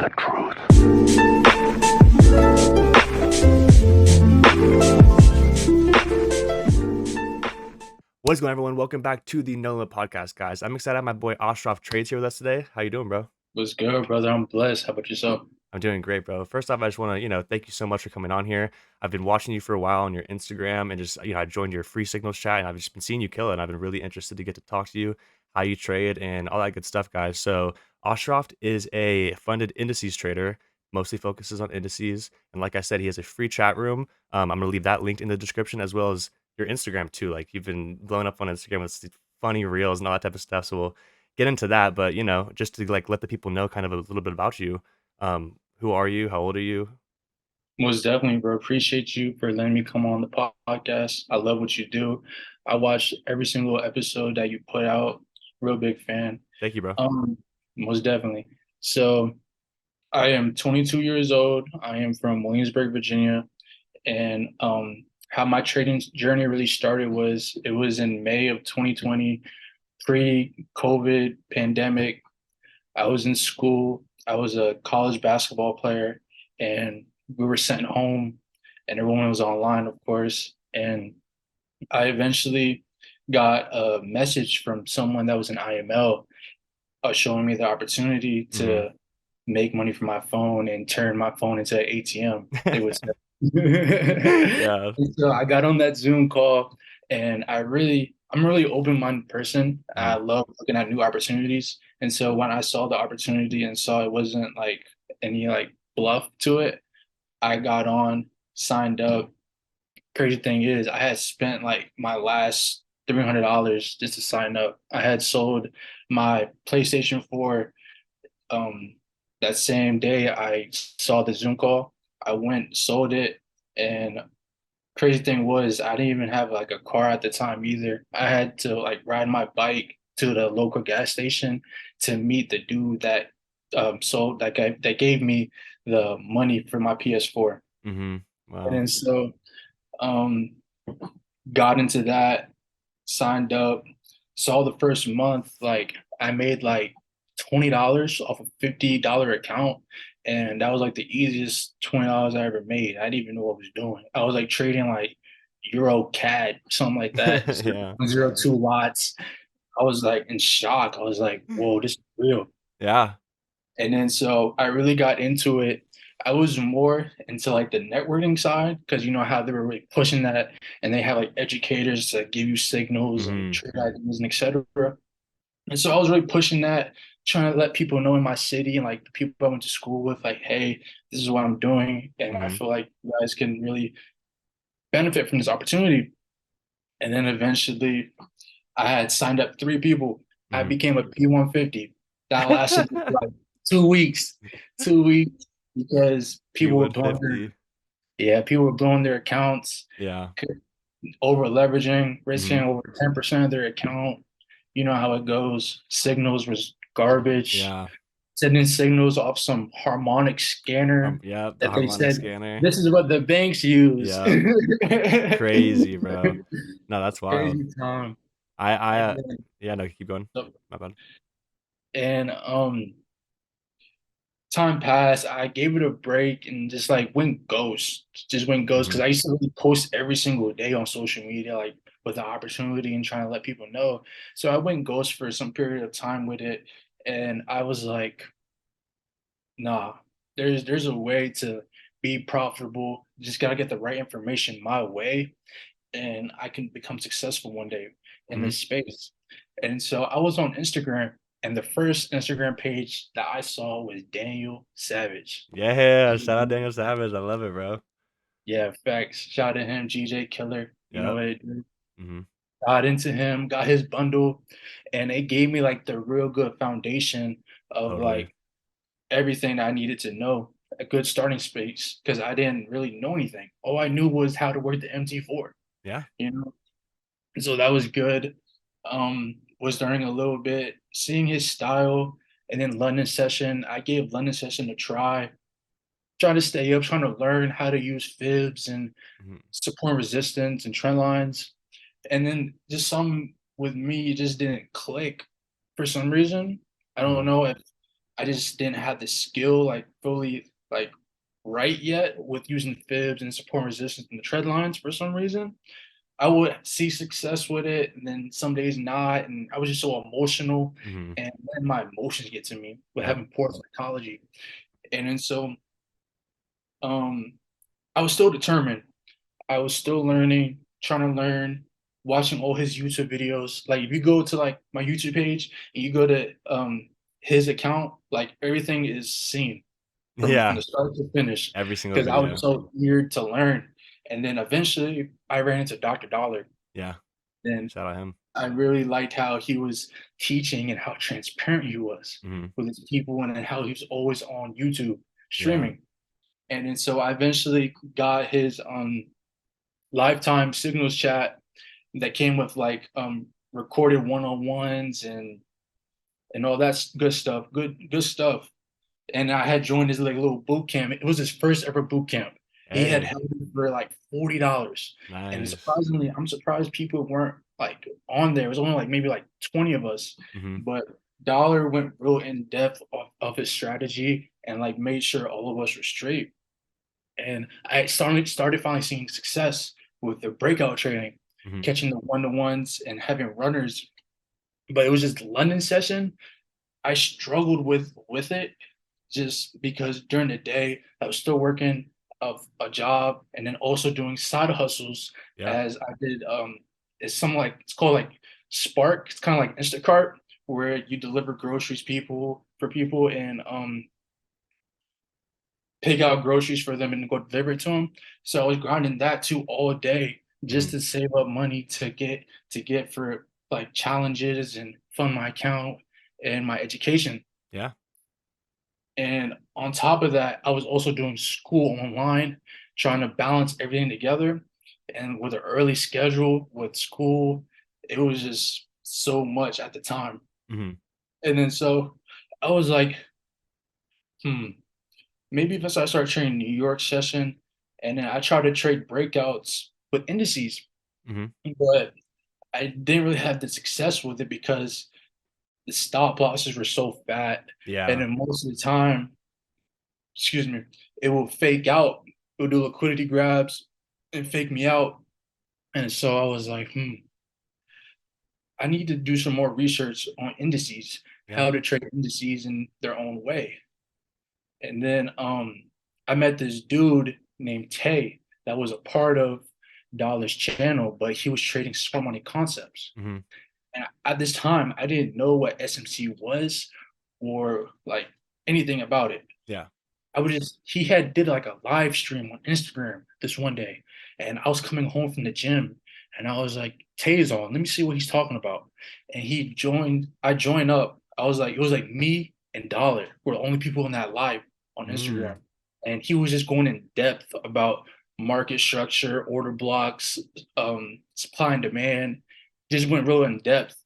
the truth. What's going on, everyone? Welcome back to the No Limit podcast, guys. I'm excited to have my boy ARCHRAF.TRADES here with us today. How you doing, bro? What's good, brother? I'm blessed. How about yourself? I'm doing great, bro. First off, I just want to, thank you so much for coming on here. I've been watching you for a while on your Instagram and just, I joined your free signals chat and I've just been seeing you kill it. And I've been really interested to get to talk to you, how you trade and all that good stuff, guys. So Ashraft is a funded indices trader, mostly focuses on indices. And like I said, he has a free chat room. I'm going to leave that linked in the description as well as your Instagram too. Like you've been blowing up on Instagram with funny reels and all that type of stuff. So we'll get into that. But, just to like let the people know kind of a little bit about you. Who are you? How old are you? Most definitely, bro. Appreciate you for letting me come on the podcast. I love what you do. I watch every single episode that you put out. Real big fan. Thank you, bro. Um, Most definitely. So I am 22 years old. I am from Williamsburg, Virginia, and how my trading journey really started was it was in May of 2020, pre-COVID pandemic. I was in school. I was a college basketball player, and we were sent home, and everyone was online, of course. And I eventually got a message from someone that was an IML showing me the opportunity Mhm. to make money from my phone and turn my phone into an ATM. It was Yeah. And so I got on that Zoom call, and I'm a really open-minded person. I Mhm. love looking at new opportunities. And so when I saw the opportunity and saw it wasn't like any like bluff to it, I got on, signed up. Crazy thing is, I had spent like my last $300 just to sign up. I had sold my PlayStation 4 um that same day I saw the Zoom call. I went, sold it, and crazy thing was I didn't even have like a car at the time either. I had to like ride my bike to the local gas station to meet the dude that sold that gave me the money for my PS4. Mhm. And Wow. then so um got into that, signed up, saw the first month, like I made like $20 off a $50 account. And that was like the easiest $20 I ever made. I didn't even know what I was doing. I was like trading like Euro CAD, something like that, Yeah. 0.02 watts. I was like in shock. I was like, whoa, this is real. Yeah. And then so I really got into it. I was more into like the networking side because you know how they were really pushing that, and they have like educators to give you signals and Mhm. trade ideas and etc. And so I was really pushing that, trying to let people know in my city and like the people I went to school with, like, hey, this is what I'm doing, and I Mhm. feel like you guys can really benefit from this opportunity. And then eventually, I had signed up 3 people. I Mhm. became a P150. That lasted like 2 weeks, 2 weeks, because P150. people were blowing their accounts, Yeah. over leveraging, risking Mhm. over 10% of their account. You know how it goes. Signals was garbage. Yeah. Sending signals off some harmonic scanner Yeah, the that they harmonic said scanner. this is what the banks use. Yeah. Crazy, bro. No, that's wild. Crazy time. I And then, yeah, no, keep going. so- My bad. and time passed. I gave it a break and just like went ghost. Just went ghost because Mhm. I used to really post every single day on social media, like with the opportunity and trying to let people know. So I went ghost for some period of time with it. And I was like, nah, there's a way to be profitable. Just gotta get the right information my way, and I can become successful one day in Mhm. this space. And so I was on Instagram, and the first Instagram page that I saw was Daniel Savage. Yeah, shout out Daniel Savage. I love it, bro. Yeah, facts. Shout out to him, GJ Killer. You know Yep. what it do. Mhm. Got into him, got his bundle, and it gave me like the real good foundation of Totally. like everything I needed to know, a good starting space, because I didn't really know anything. All I knew was how to work the MT4, Yeah. you know? So that was good. Was learning a little bit, seeing his style, and then London session. I gave London session a try, trying to stay up, trying to learn how to use fibs and Mhm. support resistance and trend lines. And then just some with me it just didn't click for some reason. I don't Mhm. know if I just didn't have the skill like fully like right yet with using fibs and support resistance in the trend lines for some reason. I would see success with it, and then some days not, and I was just so emotional, Mhm. and then my emotions get to me with Yep. having poor psychology, and then so um, I was still determined. I was still learning, trying to learn, watching all his YouTube videos. Like if you go to like my YouTube page and you go to his account, like everything is seen from Yeah. the start to finish Every single because I was video. so eager to learn. And then eventually I ran into Dr. Dollar. Yeah. And Shout out him. I really liked how he was teaching and how transparent he was Mhm. with his people and then how he was always on YouTube Yeah. streaming. And then so I eventually got his lifetime signals chat that came with like recorded one-on-ones and all that good stuff, good stuff. And I had joined his like little boot camp. It was his first ever boot camp. He had Hey. held it for like $40. And Nice. surprisingly, I'm surprised people weren't like on there. It was only like maybe like 20 of us. Mhm. But Dollar went real in depth of his strategy and like made sure all of us were straight. And I started finally seeing success with the breakout trading, Mhm. catching the one-to-ones and having runners. But it was just London session. I struggled with it just because during the day I was still working of a job and then also doing side hustles Yeah. as I did it's some like it's called like Spark. It's kind of like Instacart where you deliver groceries people for people and pick out groceries for them and go deliver it to them. So I was grinding that too all day just Mhm. to save up money to get for like challenges and fund my account and my education. Yeah. And on top of that, I was also doing school online, trying to balance everything together. And with an early schedule with school, it was just so much at the time. Mhm. And then so I was like, hmm, maybe if I start trading New York session, and then I try to trade breakouts with indices, Mhm. but I didn't really have the success with it because the stop losses were so fat, and Yeah. then most of the time, excuse me, it will fake out. It will do liquidity grabs and fake me out. And so I was like, I need to do some more research on indices, Yeah. how to trade indices in their own way. And then I met this dude named Tay that was a part of Dollar's channel, but he was trading smart money concepts. Mhm. And at this time, I didn't know what SMC was or like anything about it. Yeah. I would just he had did like a live stream on Instagram this one day, and I was coming home from the gym, and I was like, "Tay's on. Let me see what he's talking about." And he joined. I joined up. I was like, it was like me and Dollar were the only people in that live on Instagram, Mm. and he was just going in depth about market structure, order blocks, supply and demand. Just went real in depth,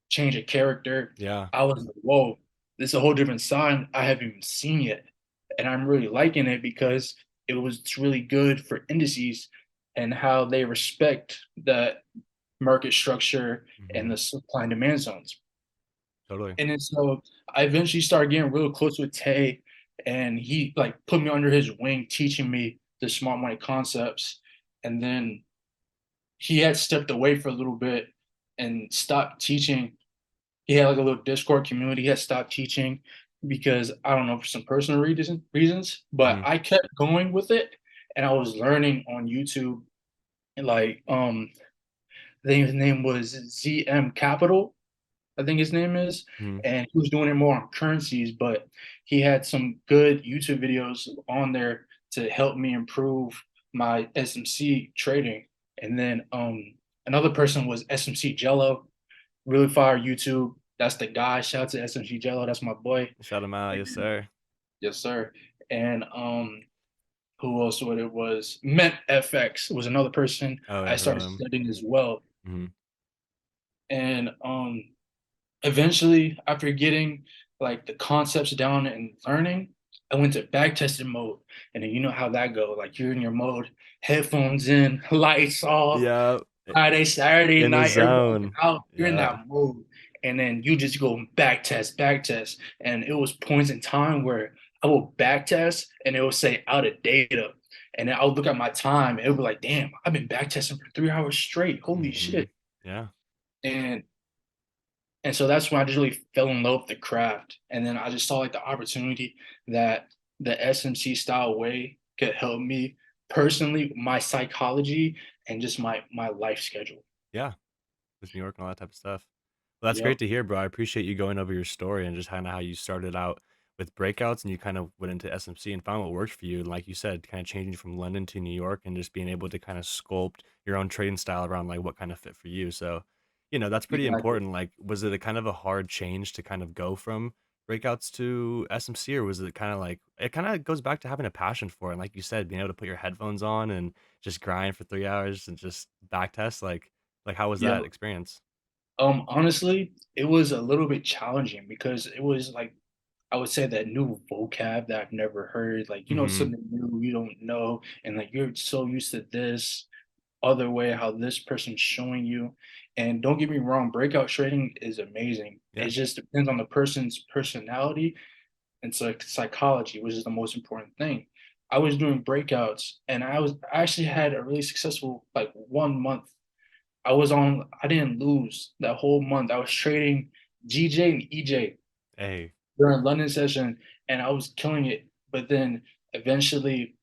change of character. Yeah. I was like, "Whoa, this is a whole different side I haven't even seen yet." And I'm really liking it because it's really good for indices and how they respect that market structure and Mhm. the supply and demand zones. Totally. And then so I eventually started getting real close with Tay, and he like put me under his wing, teaching me the smart money concepts. And then he had stepped away for a little bit and stopped teaching. He had like a little Discord community. He had stopped teaching because I don't know for some personal reasons, but Mhm. I kept going with it, and I was learning on YouTube. And like I think his name was ZM Capital. I think his name is, Mhm. and he was doing it more on currencies, but he had some good YouTube videos on there to help me improve my SMC trading. And then another person was SMC Jello, really fire YouTube. That's the guy. Shout out to SMG Jello. That's my boy. Shout him out. Yes, And, sir. yes, sir. And who else? What it was? Mint FX was another person Oh, I I heard of started him. studying as well. Mhm. And eventually, after getting like the concepts down and learning, I went to back testing mode. And then you know how that go. Like you're in your mode, headphones in, lights off, Yeah. Friday, Saturday In the night, everybody's zone. out. You're in Yeah. that mode. and then you just go back test, and it was points in time where I will back test and it will say out of data, and then I'll look at my time and it'll be like, damn, I've been back testing for 3 hours straight. Holy Mhm. shit! Yeah. And so that's when I just really fell in love with the craft. And then I just saw like the opportunity that the SMC style way could help me personally, my psychology, and just my life schedule. Yeah. With New York and all that type of stuff. Well, that's great Yep. to hear, bro. I appreciate you going over your story and just kinda how you started out with breakouts and you kind of went into SMC and found what worked for you. And like you said, kinda changing from London to New York and just being able to kinda sculpt your own trading style around like what kind of fit for you. So, that's pretty Exactly. important. Like, was it a kind of a hard change to kind of go from breakouts to SMC, or was it kinda like it kinda goes back to having a passion for it. And like you said, being able to put your headphones on and just grind for 3 hours and just back test, like how was Yep. that experience? Honestly, it was a little bit challenging because it was like I would say that new vocab that I've never heard, like, Mhm. something new you don't know, and like you're so used to this other way how this person's showing you. And don't get me wrong, breakout trading is amazing. It Yeah. just depends on the person's personality and psychology, which is the most important thing. I was doing breakouts and I actually had a really successful like 1 month. I didn't lose that whole month. I was trading GJ and EJ Hey. during London session and I was killing it. But then eventually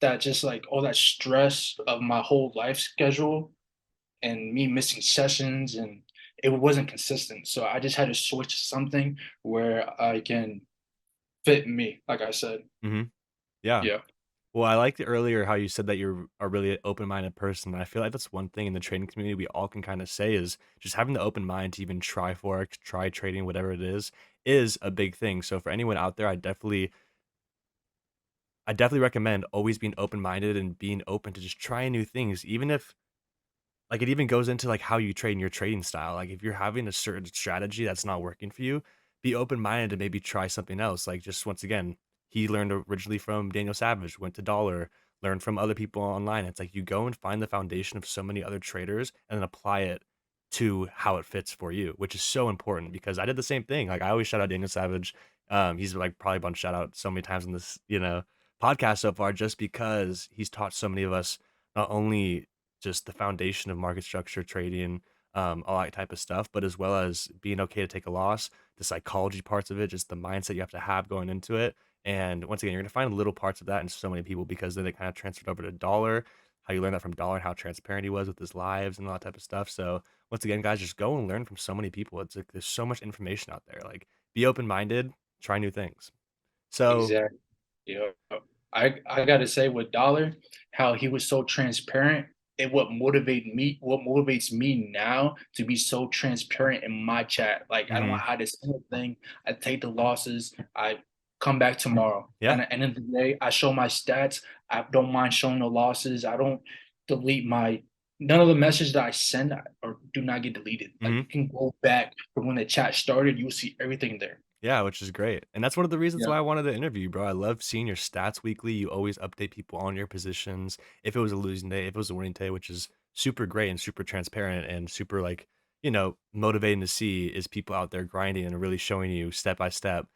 that just like all that stress of my whole life schedule and me missing sessions and it wasn't consistent. So I just had to switch to something where I can fit me, like I said. Mhm. Yeah. Yeah. Well, I liked earlier how you said that you're a really open-minded person, and I feel like that's one thing in the trading community we all can kinda say is just having the open mind to even try Forex, try trading, whatever it is a big thing. So for anyone out there, I definitely recommend always being open-minded and being open to just trying new things, even if like, it even goes into, like, how you trade in your trading style. Like, if you're having a certain strategy that's not working for you, be open-minded to maybe try something else. Like, just once again, he learned originally from Daniel Savage, went to Dollar, learned from other people online. It's like you go and find the foundation of so many other traders and then apply it to how it fits for you, which is so important because I did the same thing. Like, I always shout out Daniel Savage. He's, like, probably been shout out so many times in this, podcast so far just because he's taught so many of us not only just the foundation of market structure, trading, all that type of stuff, but as well as being okay to take a loss, the psychology parts of it, just the mindset you have to have going into it. And once again, you're gonna find little parts of that in so many people because then they kind of transferred over to Dollar, how you learn that from Dollar and how transparent he was with his lives and all that type of stuff. So once again, guys, just go and learn from so many people. It's like there's so much information out there. Like be open minded, try new things. So Exactly. Yeah. I gotta say with Dollar, how he was so transparent and what motivates me now to be so transparent in my chat. Like I don't mhm, hide a single thing. I take the losses. I come back tomorrow. yeah. And at the end of the day, I show my stats. I don't mind showing the losses. I don't delete my none of the messages that I send or do not get deleted. Like Mhm. you can go back from when the chat started, you'll see everything there. Yeah, which is great. And that's one of the reasons Yeah. why I wanted to interview you, bro. I love seeing your stats weekly. You always update people on your positions. If it was a losing day, if it was a winning day, which is super great and super transparent and super like, motivating to see is people out there grinding and really showing you step by step,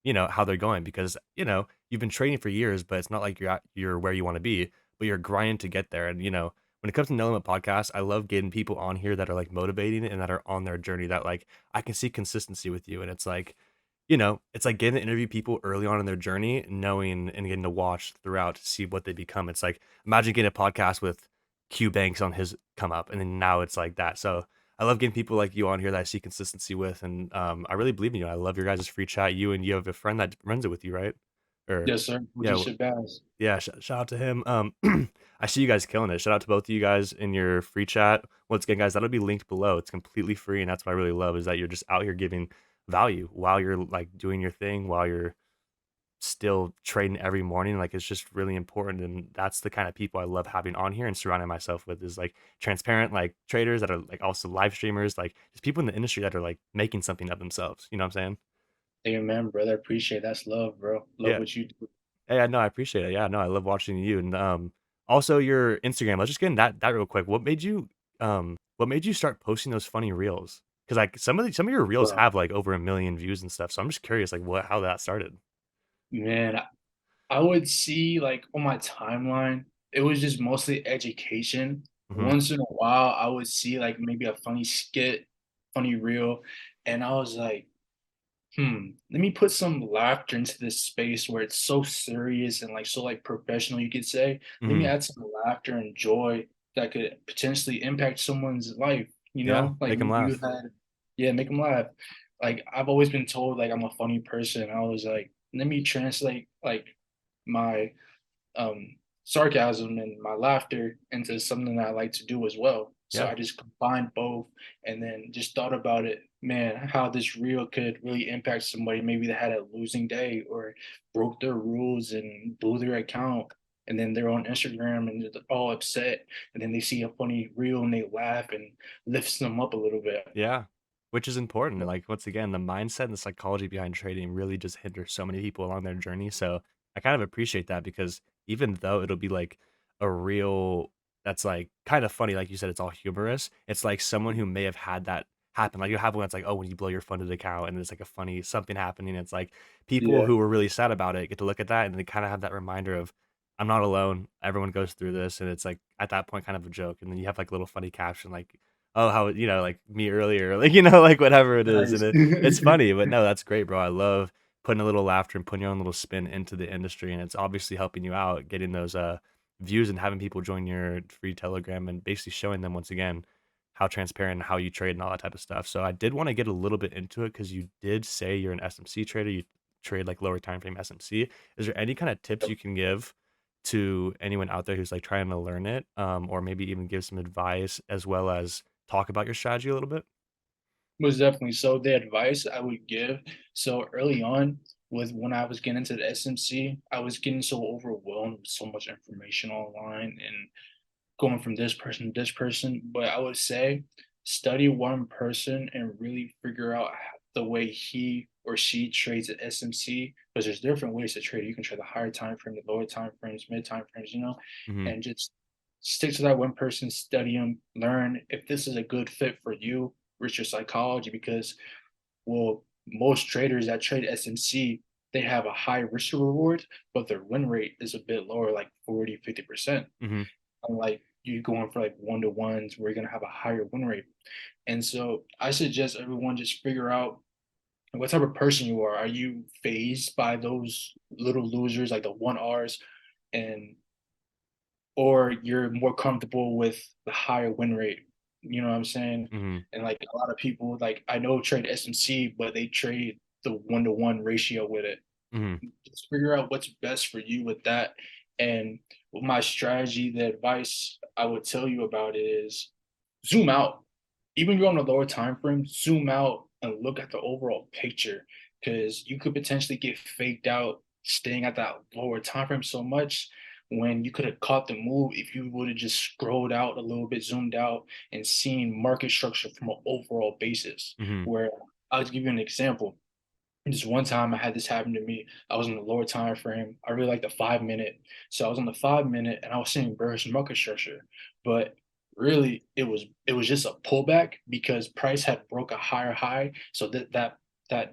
how they're going because, you've been training for years, but it's not like you're where you want to be, but you're grinding to get there. And, when it comes to No Limit podcast, I love getting people on here that are like motivating and that are on their journey that like I can see consistency with you. And it's like, it's like getting to interview people early on in their journey, knowing and getting to watch throughout to see what they become. It's like imagine getting a podcast with Q Banks on his come up, and then now it's like that. So I love getting people like you on here that I see consistency with, and I really believe in you. I love your guys' free chat. You have a friend that runs it with you, right? Or Yes, sir. yeah, Would you Shabazz. yeah. Shout out to him. I see you guys killing it. Shout out to both of you guys in your free chat. Once again, guys, that'll be linked below. It's completely free, and that's what I really love is that you're just out here giving value while you're like doing your thing, while you're still trading every morning. Like it's just really important, and that's the kind of people I love having on here and surrounding myself with is like transparent, like traders that are like also live streamers, like just people in the industry that are like making something of themselves. You know what I'm saying? Amen, brother. Appreciate it. That's love, bro. Love Yeah. what you do. Hey, I know, I appreciate it. Yeah, no, I love watching you and also your Instagram. Let's just get in that real quick. What made you start posting those funny reels? Because like some of your reels Bro, have like over 1 million views and stuff. So I'm just curious, like what how that started. man, I would see like on my timeline, it was just mostly education. Hmm. Once in a while, I would see like maybe a funny skit, funny reel, and I was like, let me put some laughter into this space where it's so serious and like so like professional, you could say. Let me Hmm. add some laughter and joy that could potentially impact someone's life, you Yeah, know? Like make them maybe you laugh. had, yeah, make them laugh. Like I've always been told like I'm a funny person. I was like, let me translate like my um, sarcasm and my laughter into something that I like to do as well. So Yeah. I just combined both and then just thought about it, man, how this reel could really impact somebody maybe that had a losing day or broke their rules and blew their account. And then they're on Instagram and they're all upset. And then they see a funny reel and they laugh and lifts them up a little bit. Yeah, which is important. Like once again, the mindset and the psychology behind trading really just hinders so many people along their journey. So I kind of appreciate that because even though it'll be like a real that's like kind of funny, like you said, it's all humorous. It's like someone who may have had that happen. Like you have one that's like, oh, when you blow your funded account and it's like a funny something happening. It's like people Yeah. who were really sad about it get to look at that and they kind of have that reminder of I'm not alone. Everyone goes through this, and it's like at that point kind of a joke. And then you have like a little funny caption like oh, how like me earlier, like, like whatever it is. And Nice. it's funny, but no, that's great, bro. I love putting a little laughter and putting your own little spin into the industry. And it's obviously helping you out, getting those views and having people join your free Telegram and basically showing them once again how transparent and how you trade and all that type of stuff. So I did want to get a little bit into it because you did say you're an SMC trader. You trade like lower time frame SMC. Is there any kind of tips you can give to anyone out there who's like trying to learn it, or maybe even give some advice as well as talk about your strategy a little bit? Most definitely. So the advice I would give, so early on with when I was getting into the SMC, I was getting so overwhelmed with so much information online and going from this person to this person. But I would say study one person and really figure out the way he or she trades at SMC because there's different ways to trade. You can trade the higher time frame, the lower time frames, mid time frames, Mhm. and just stick to that one person, study them, learn if this is a good fit for you, reach your psychology because well, most traders that trade SMC, they have a high risk to reward, but their win rate is a bit lower, like 40, 50%. Mhm. Unlike you going for like one to ones where you're gonna have a higher win rate. And so I suggest everyone just figure out what type of person you are. Are you phased by those little losers like the one R's and or you're more comfortable with the higher win rate. You know what I'm saying? Mhm. And like a lot of people, like I know trade SMC, but they trade the 1-to-1 ratio with it. Mhm. Just figure out what's best for you with that. And with my strategy, the advice I would tell you about is zoom out. Even if you're on a lower time frame, zoom out and look at the overall picture because you could potentially get faked out staying at that lower time frame so much when you could have caught the move if you would have just scrolled out a little bit, zoomed out, and seen market structure from an overall basis. Mhm. Where I'll give you an example. Just one time I had this happen to me. I was in the lower time frame. I really like the 5 minute. So I was on the 5 minute and I was seeing bearish market structure. But really it was just a pullback because price had broke a higher high. So that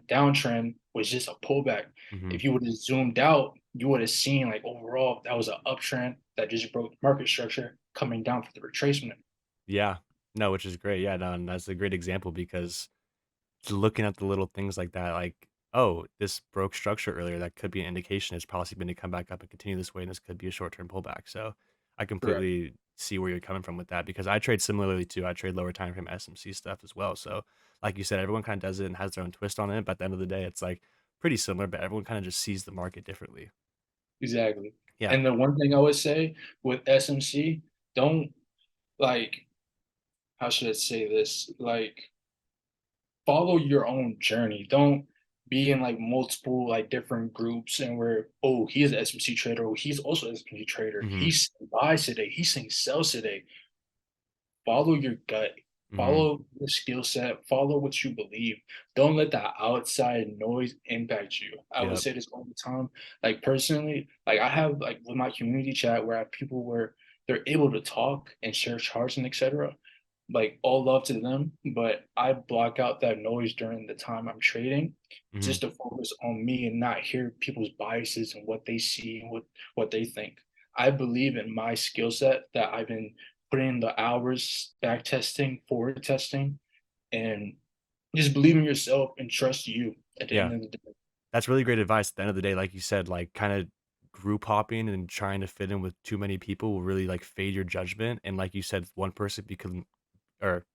downtrend was just a pullback. Mhm. If you would have zoomed out, you would have seen like overall that was an uptrend that just broke market structure coming down for the retracement. Yeah. No, which is great. Yeah, no, and that's a great example because looking at the little things like that, like, oh, this broke structure earlier, that could be an indication it's probably going to come back up and continue this way, and this could be a short-term pullback. So I Correct. completely see where you're coming from with that because I trade similarly too. I trade lower time frame SMC stuff as well. So like you said, everyone kind of does it and has their own twist on it. But at the end of the day, it's like pretty similar, but everyone kind of just sees the market differently. Exactly. Yeah. And the one thing I would say with SMC, don't like how should I say this? Like follow your own journey. Don't be in like multiple like different groups and where oh he's an SMC trader, oh he's also an SMC trader. Hmm. He's buys today, he's saying sells today. Follow your gut, Hmm. follow your skill set, follow what you believe. Don't let the outside noise impact you. I would Yep. say this all the time. Like personally, like I have like with my community chat where I have people where they're able to talk and share charts and etc. like all love to them, but I block out that noise during the time I'm trading Mhm. just to focus on me and not hear people's biases and what they see and what they think. I believe in my skill set that I've been putting in the hours back testing, forward testing, and just believe in yourself and trust you at the Yeah. end of the day. That's really great advice at the end of the day, like you said, like, kinda group hopping and trying to fit in with too many people will really, like, fade your judgment, and like you said, one person become or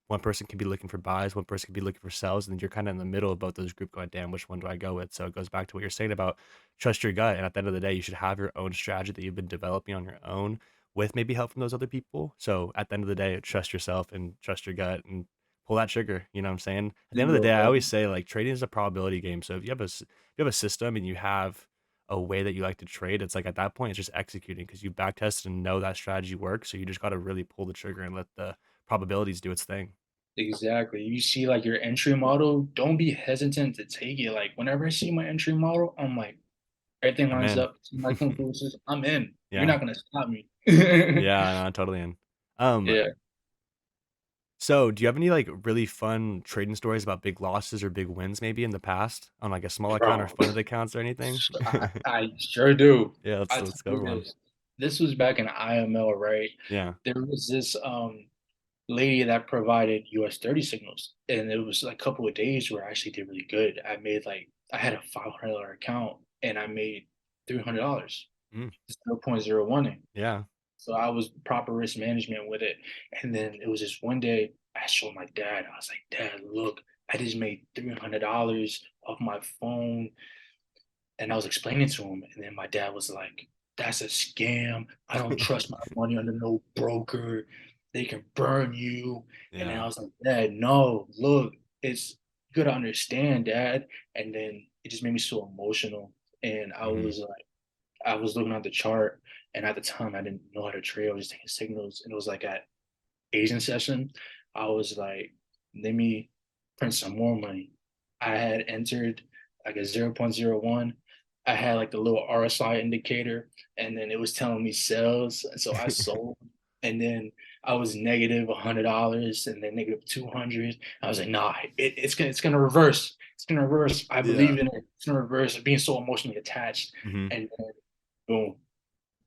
one person can be looking for buys, one person can be looking for sells, and then you're kinda in the middle of both those group going, "Damn, which one do I go with?" So it goes back to what you're saying about trust your gut, and at the end of the day, you should have your own strategy that you've been developing on your own with maybe help from those other people. So at the end of the day, trust yourself and trust your gut and pull that trigger, you know what I'm saying? At the end of the day, I Bro, always say, like, trading is a probability game, so if you have if you have a system and you have a way that you like to trade, it's like at that point, it's just executing because you back tested and know that strategy works, so you just gotta really pull the trigger and let the probabilities do its thing. exactly. You see like your entry model, don't be hesitant to take it. Like whenever I see my entry model, I'm like, everything I'm lines in. up. See my conclusions, I'm in. You're Yeah. not gonna stop me. Yeah, no, I'm totally in. Um, Yeah. so do you have any, like, really fun trading stories about big losses or big wins maybe in the past on, like, a small account or Bro, funded accounts or anything? I sure do. Yeah, I tell let's go you over one. this. This was back in IML, right? Yeah. There was this lady that provided US 30 signals, and it was like a couple of days where I actually did really good. I had a $500 account and I made $300, Mm, 0.01. yeah. So I was proper risk management with it. And then it was just one day I showed my dad. I was like, Dad, look, I just made $300 off my phone. And I was explaining to him. And then my dad was like, that's a scam. I don't trust my money under no broker. They can burn you. And then I Yeah. was like, Dad, no, look, it's good to understand, Dad. And then it just made me so emotional. And Mhm. I was looking at the chart, and at the time I didn't know how to trade. I was just taking signals, and it was like at Asian session. I was like, let me print some more money. I had entered like a 0.01. I had like the little RSI indicator, and then it was telling me sales. So I sold, and then I was negative $100, and then negative 200. I was like, nah, it's gonna reverse. It's gonna reverse. I Yeah. believe in it. It's gonna reverse. Being so emotionally attached, Mhm. and then boom,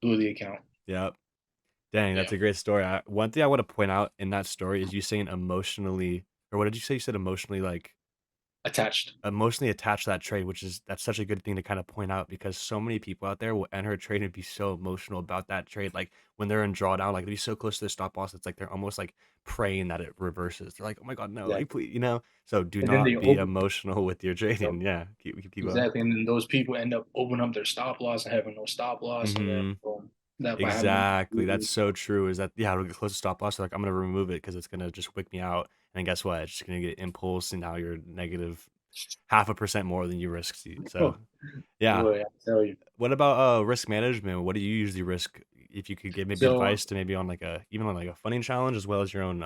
blew the account. Yep. Dang, that's Yeah, a great story. One thing I wanna point out in that story is you saying emotionally or what did you say? You said emotionally, like attached. emotionally attached to that trade, which is that's such a good thing to kind of point out because so many people out there will enter a trade and be so emotional about that trade. Like when they're in drawdown, like they'll be so close to their stop loss, it's like they're almost like praying that it reverses. They're like, "Oh my god, no!" Like, Exactly. please, you know. So do And then they not be open. emotional with your Yep. trading. Yeah, keep going. Exactly, and then those people end up opening up their stop loss and having no stop loss, and then Hmm. boom, that might happen. Exactly. That's so true. Is that yeah? It'll get close to stop loss. Like I'm gonna remove it because it's gonna just wick me out. And guess what? It's just gonna get impulse, and now you're negative half a percent more than you risked. So yeah. Boy, I tell you. What about, risk management? What do you usually risk? If you could give maybe So advice to maybe on like a even on like a funding challenge as well as your own,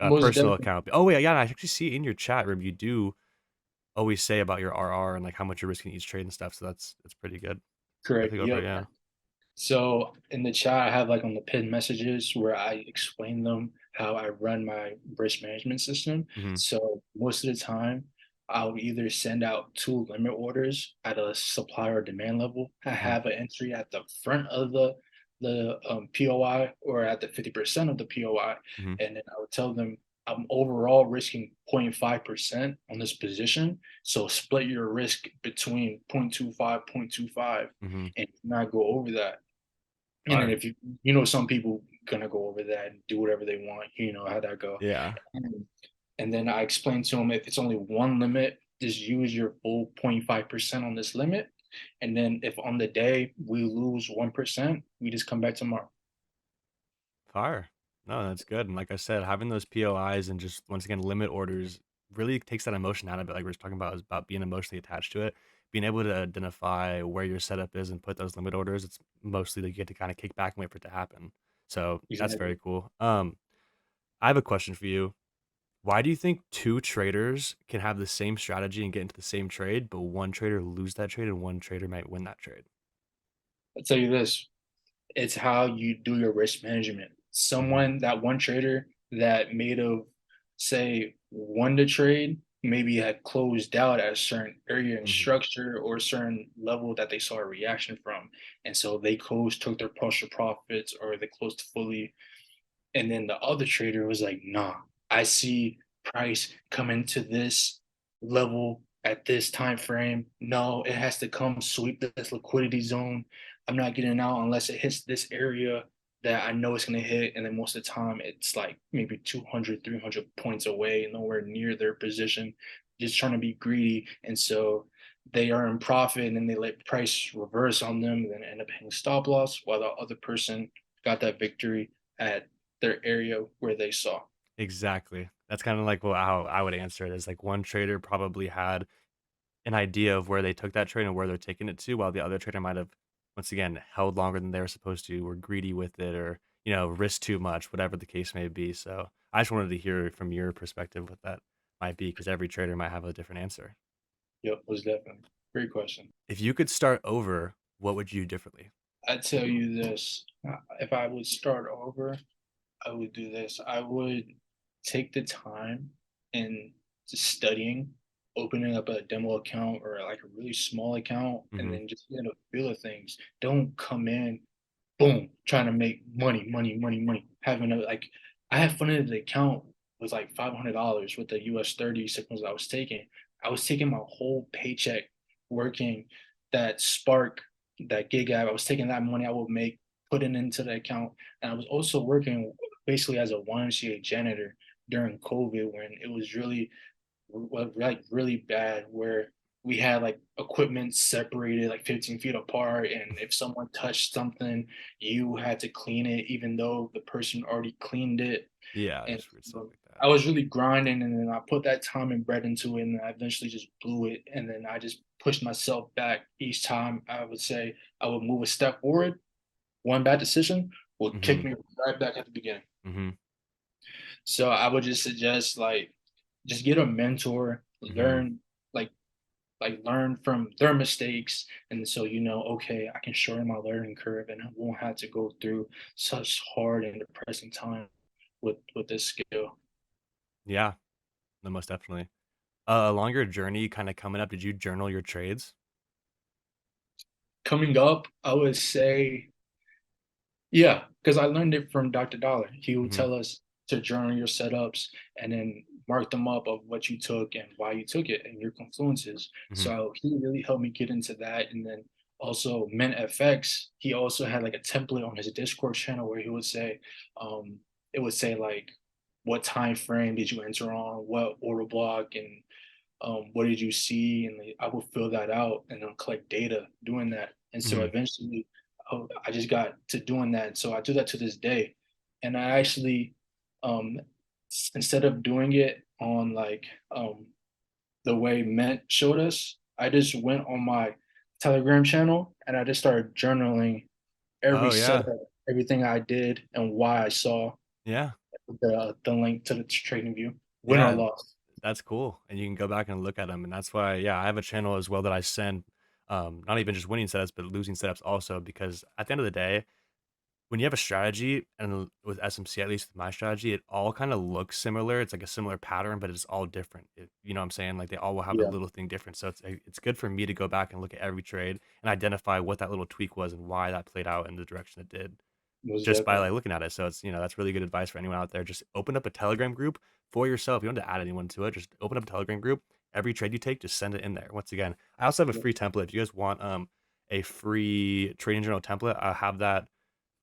most personal definitely account. Oh, wait, yeah, I actually see in your chat room, you do always say about your RR and like how much you're risking each trade and stuff. So that's pretty good. correct. Definitely go for Yep. it. Yeah. So in the chat, I have like on the pinned messages where I explain them how I run my risk management system. Hmm. So most of the time, I'll either send out two limit orders at a supply or demand level. I Hmm. have an entry at the front of the POI or at the 50% of the POI, Hmm. and then I would tell them I'm overall risking 0.5% on this position. So split your risk between 0.25, 0.25, Hmm. and not go over that. And then Fire. if you know some people gonna go over that and do whatever they want, you know how that go. Yeah. And, and then I explain to them if it's only one limit, just use your full 0.5% on this limit. And then if on the day we lose 1%, we just come back tomorrow. Fire. No, that's good. And like I said, having those POIs and just once again limit orders really takes that emotion out of it. Like we are talking about is about being emotionally attached to it. Being able to identify where your setup is and put those limit orders, it's mostly that you get to kind of kick back and wait for it to happen. So that's Exactly. very cool. I have a question for you. Why do you think two traders can have the same strategy and get into the same trade, but one trader lose that trade and one trader might win that trade? I'll tell you this, it's how you do your risk management. Hmm. That one trader that may have, say, won the trade, maybe had closed out at a certain area and Mhm. structure or a certain level that they saw a reaction from. And so they closed, took their partial profits, or they closed fully. And then the other trader was like, nah, I see price coming to this level at this time frame. No, it has to come sweep this liquidity zone. I'm not getting out unless it hits this area that I know it's going to hit. And then most of the time, it's like maybe 200, 300 points away, nowhere near their position, just trying to be greedy. And so they are in profit and then they let price reverse on them and then end up hitting stop loss while the other person got that victory at their area where they saw. Exactly. That's kinda like how I would answer it is, like, one trader probably had an idea of where they took that trade and where they're taking it to, while the other trader might have, once again, held longer than they were supposed to, or greedy with it, or, risked too much, whatever the case may be. So, I just wanted to hear from your perspective what that might be, because every trader might have a different answer. Yep, was definitely great question. If you could start over, what would you do differently? I tell you this, if I would start over, I would do this. I would take the time and just studying, opening up a demo account or like a really small account, and Mhm. then just get a feel of things. Don't come in, boom, trying to make money, money, money, money. Having a like, I had funded the account was like $500 with the US 30 signals I was taking. I was taking my whole paycheck working that Spark, that gig app. I was taking that money I would make, putting into the account, and I was also working basically as a YMCA janitor during COVID when it was really like really bad where we had like equipment separated like 15 feet apart, and if someone touched something you had to clean it even though the person already cleaned it. Yeah, And just weird stuff so like I that. was really grinding, and then I put that time and bread into it, and I eventually just blew it, and then I just pushed myself back each time. I would say I would move a step forward, one bad decision would kick Mhm. me right back at the beginning. Mhm. So I would just suggest like just get a mentor, Mhm. like learn from their mistakes, and so okay, I can shorten my learning curve and I won't have to go through such hard and depressing time with this skill. Yeah. No, most definitely. Along your journey kinda coming up, did you journal your trades? Coming up, I would say, yeah, because I learned it from Dr. Dollar. He would Mhm. tell us to journal your setups and then mark them up of what you took and why you took it and your confluences. Mhm. So he really helped me get into that. And then also Mint FX, he also had like a template on his Discord channel where he would say, um, it would say like, what time frame did you enter on, what order block, and what did you see? And I would fill that out and then collect data doing that. And so Mhm. eventually I just got to doing that. So I do that to this day. And I actually, um, instead of doing it on like the way Mint showed us, I just went on my Telegram channel and I just started journaling every Oh, yeah. setup, everything I did, and why I saw Yeah. the link to the trading view, win or Yeah. loss. That's cool, and you can go back and look at them, and that's why, yeah, I have a channel as well that I send, not even just winning setups, but losing setups also, because at the end of the day, when you have a strategy, and with SMC, at least with my strategy, it all kinda looks similar. It's like a similar pattern, but it's all different. You know what I'm saying? Like, they all will have a Yeah, little thing different. So it's good for me to go back and look at every trade and identify what that little tweak was and why that played out in the direction it did, most just by, definitely. like, looking at it. So it's, that's really good advice for anyone out there. Just open up a Telegram group for yourself. You don't have to add anyone to it. Just open up a Telegram group. Every trade you take, just send it in there. Once again, I also have a Yeah. free template. If you guys want a free trading journal template, I have that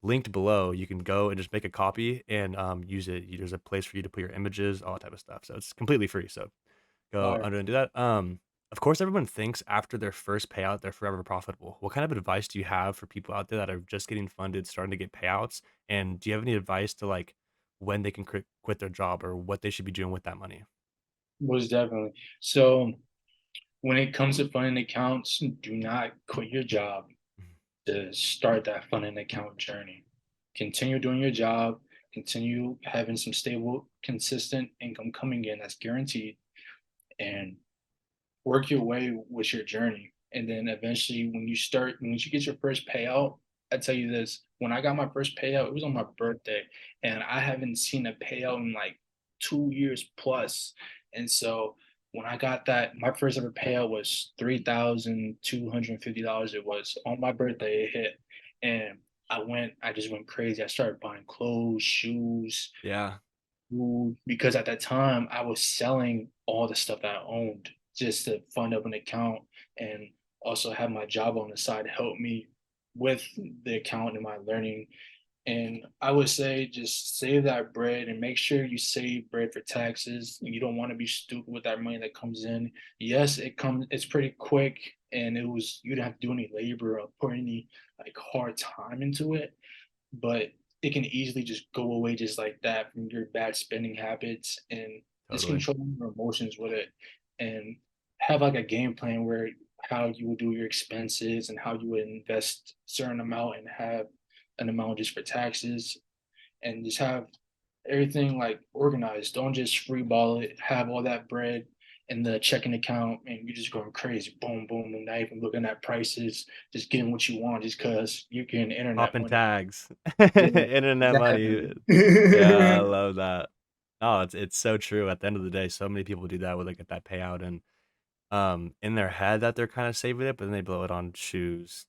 linked below. You can go and just make a copy and use it. There's a place for you to put your images, all that type of stuff. So it's completely free. So go Fire. under and do that. Of course, everyone thinks after their first payout, they're forever profitable. What kind of advice do you have for people out there that are just getting funded, starting to get payouts? And do you have any advice to like when they can quit their job or what they should be doing with that money? Most definitely. So when it comes to funding accounts, do not quit your job Mhm. to start that funding account journey. Continue doing your job, continue having some stable, consistent income coming in that's guaranteed, and work your way with your journey. And then eventually, when you get your first payout, I tell you this, when I got my first payout, it was on my birthday, and I haven't seen a payout in like 2 years plus. And so when I got that, my first ever payout was $3,250. It was on my birthday, it hit. And I just went crazy. I started buying clothes, shoes, Yeah, food, because at that time I was selling all the stuff that I owned just to fund up an account and also have my job on the side help me with the account and my learning. And I would say just save that bread and make sure you save bread for taxes. You don't want to be stupid with that money that comes in. Yes, it's pretty quick, and you didn't have to do any labor or put any like hard time into it, but it can easily just go away just like that from your bad spending habits, and just totally. control your emotions with it, and have like a game plan where how you would do your expenses and how you would invest certain amount and have an amount just for taxes, and just have everything like organized. Don't just free ball it, have all that bread in the checking account and you're just going crazy. Boom, boom, boom. Not even looking at prices, just getting what you want just because you can internet Popping money. tags. Yeah, Internet money. exactly. Yeah, I love that. No, it's so true. At the end of the day, so many people do that where they get that payout and in their head that they're kind of saving it, but then they blow it on shoes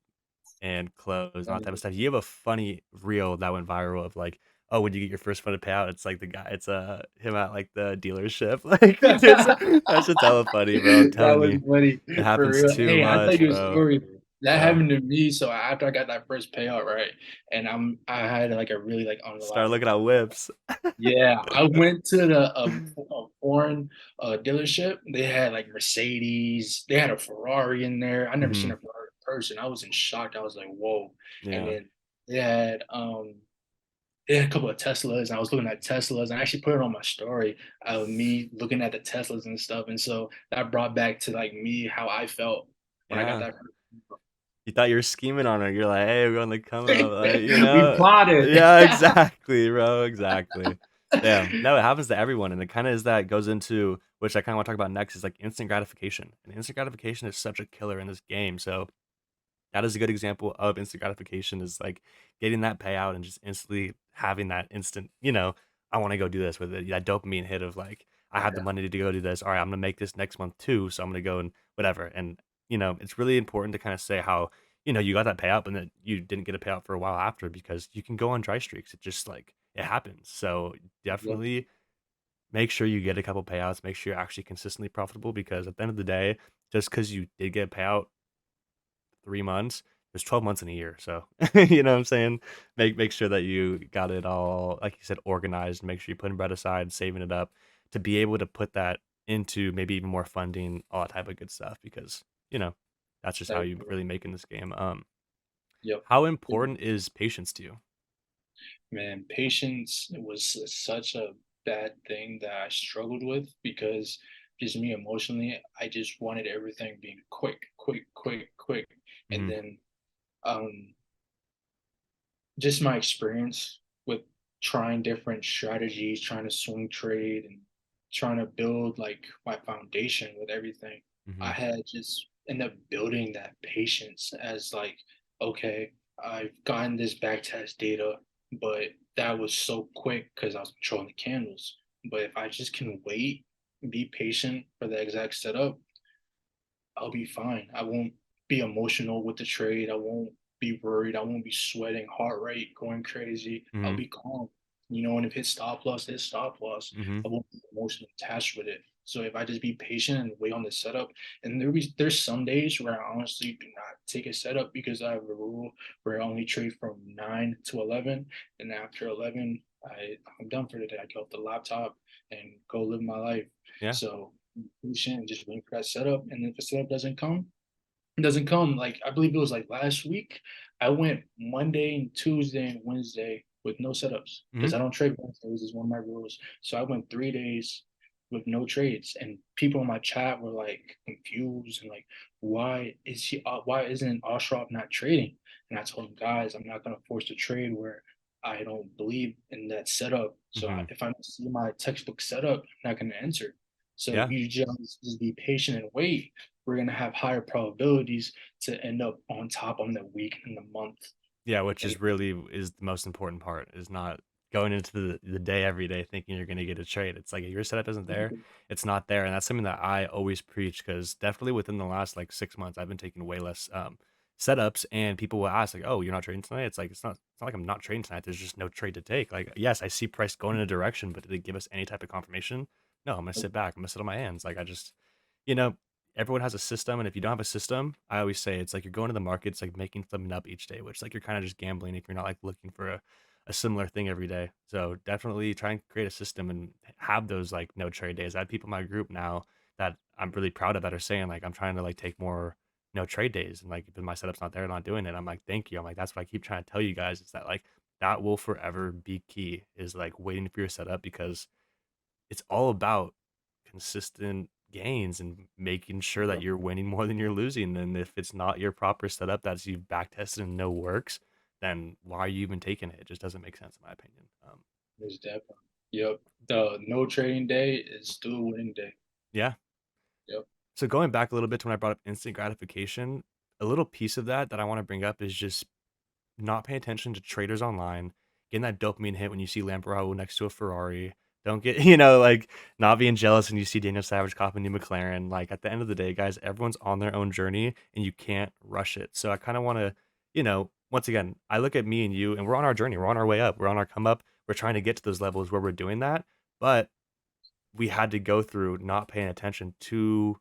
and clothes and all that type of stuff. You have a funny reel that went viral of like, oh, when you get your first funded payout, it's like the guy, it's him at like the dealership. Like, that shit's hella funny, bro. I'm That telling was you, funny it for happens real. too Hey, I tell much, you a bro. story that Yeah, happened to me. So after I got that first payout, right, and I had like a really like start unreliable. looking at whips. Yeah, I went to a foreign dealership. They had like Mercedes. They had a Ferrari in there. I never seen Hmm. a Ferrari in person. I was in shock. I was like, "Whoa!" And Yeah, then they had um they had a couple of Teslas, and I was looking at Teslas, and I actually put it on my story of me looking at the Teslas and stuff. And so that brought back to like me how I felt when I got yeah. that. You thought you were scheming on her. You're like, hey, we're on the come up, like, We plotted. Yeah, exactly, bro, exactly. Yeah, no, it happens to everyone, and it kind of is that goes into which I kind of want to talk about next is like instant gratification, and instant gratification is such a killer in this game. So that is a good example of instant gratification is like getting that payout and just instantly having that instant, I want to go do this with it. That dopamine hit of like, I have the Yeah, money to go do this. All right, I'm gonna make this next month too. So I'm gonna go and whatever. And it's really important to kind of say how, you got that payout, but then you didn't get a payout for a while after because you can go on dry streaks. It just like it happens. So yeah, definitely make sure you get a couple payouts, make sure you're actually consistently profitable because at the end of the day, just because you did get a payout 3 months. There's 12 months in a year, so you know what I'm saying. Make sure that you got it all, like you said, organized. Make sure you're putting bread aside, saving it up to be able to put that into maybe even more funding, all that type of good stuff. Because that's just how that- you really make in this game. yep. How important is patience to you? Man, patience was such a bad thing that I struggled with because just me emotionally, I just wanted everything being quick, quick, quick, quick. And Hmm. then um just my experience with trying different strategies, trying to swing trade and trying to build like my foundation with everything. I Hmm. had just ended up building that patience as like, okay, I've gotten this back test data, but that was so quick because I was controlling the candles. But if I just can wait and be patient for the exact setup, I'll be fine. I won't be emotional with the trade. I won't be worried. I won't be sweating, heart rate going crazy. I'll Hmm. be calm. And if it's stop loss, it's stop loss. Hmm. I won't be emotionally attached with it. So if I just be patient and wait on the setup, and there's some days where I honestly do not take a setup because I have a rule where I only trade from 9 to 11, and after 11, I'm done for the day. I get off the laptop and go live my life. Yeah. So patient and just waiting for that setup. And if the setup doesn't come, it doesn't come. Like I believe it was like last week, I went Monday and Tuesday and Wednesday with no setups Hmm. because I don't trade Wednesdays is one of my rules. So I went 3 days with no trades, and people in my chat were like confused and like, why isn't Ashraf not trading? And I told them, guys, I'm not gonna force a trade where I don't believe in that setup. So Hmm. if I don't see my textbook setup, I'm not gonna enter. So if Yeah. you just be patient and wait, we're going to have higher probabilities to end up on top on the week and the month. Yeah, which And is really is the most important part, is not going into the day every day thinking you're gonna get a trade. It's like if your setup isn't there, it's not there. And that's something that I always preach because definitely within the last like 6 months, I've been taking way less setups and people will ask, like, oh, you're not trading tonight? It's like it's not like I'm not trading tonight. There's just no trade to take. Like, yes, I see price going in a direction, but did they give us any type of confirmation? No, I'm gonna sit back. I'm gonna sit on my hands. Like I just you know, everyone has a system, and if you don't have a system, I always say it's like you're going to the markets, like making something up each day, which like you're kind of just gambling if you're not like looking for a similar thing every day. So definitely try and create a system and have those like no trade days. I have people in my group now that I'm really proud of that are saying like I'm trying to like take more no trade days, and like if my setup's not there, not doing it. I'm like, thank you. I'm like, that's what I keep trying to tell you guys is that like that will forever be key is like waiting for your setup because it's all about consistent gains and making sure that you're winning more than you're losing. And if it's not your proper setup that's you've back tested and know works, then why are you even taking it? It just doesn't make sense in my opinion. there's definitely, yep. The no trading day is still a winning day. Yeah. Yep. So going back a little bit to when I brought up instant gratification, a little piece of that I want to bring up is just not paying attention to traders online, getting that dopamine hit when you see Lamborghini next to a Ferrari. Don't get, like not being jealous when you see Daniel Savage copping a new McLaren. Like at the end of the day, guys, everyone's on their own journey and you can't rush it. So I kind of want to, once again, I look at me and you and we're on our journey. We're on our way up. We're on our come up. We're trying to get to those levels where we're doing that. But we had to go through not paying attention to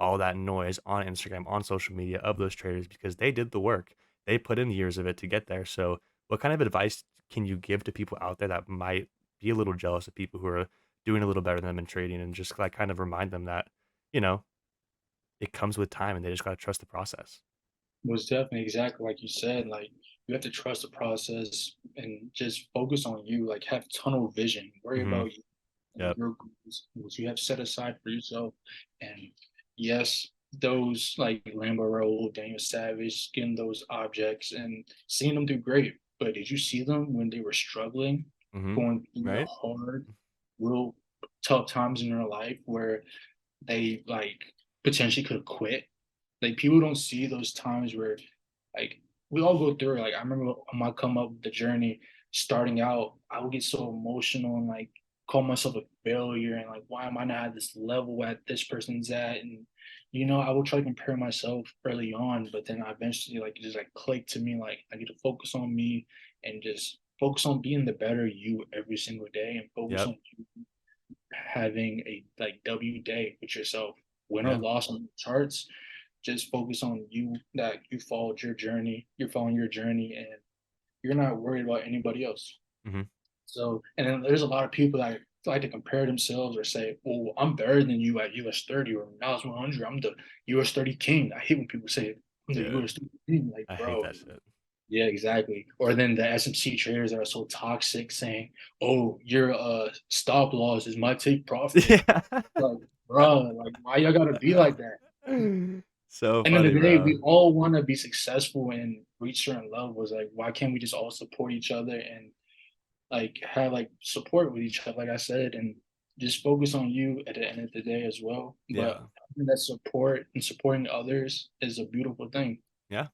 all that noise on Instagram, on social media of those traders because they did the work. They put in years of it to get there. So, what kind of advice can you give to people out there that might be a little jealous of people who are doing a little better than them in trading and just like kind of remind them that, you know, it comes with time and they just got to trust the process? Was definitely exactly like you said. Like you have to trust the process and just focus on you. Like have tunnel vision. Worry Hmm. about you and Yep. your goals, what you have set aside for yourself. And yes, those like Lambo Roll, Daniel Savage, getting those objects and seeing them do great. But did you see them when they were struggling, Hmm. going through the Right. hard, real tough times in their life where they like potentially could have quit? Like people don't see those times where like we all go through it. Like I remember on my come up the journey starting out, I would get so emotional and like call myself a failure and like why am I not at this level at this person's at? And I will try to compare myself early on, but then I eventually like it just like clicked to me like I get to focus on me and just focus on being the better you every single day and focus Yep. on you having a like W day with yourself. Win or Yeah. loss on the charts, just focus on you that you followed your journey, you're following your journey and you're not worried about anybody else. Hmm. So and then there's a lot of people that like to compare themselves or say, "Oh, I'm better than you at US 30 or Nas 100. I'm the US 30 king." I hate when people say I'm the Dude, US 30 king. Like, I hate bro, that shit. yeah, exactly. Or then the SMC traders that are so toxic saying, "Oh, your stop loss is my take profit." Yeah. Like, bro, like why y'all gotta be like that? So End of the funny, day, bro. we all want to be successful and reach certain levels. Like, why can't we just all support each other and like have like support with each other? Like I said, and just focus on you at the end of the day as well. But Yeah. having that support and supporting others is a beautiful thing. Yeah.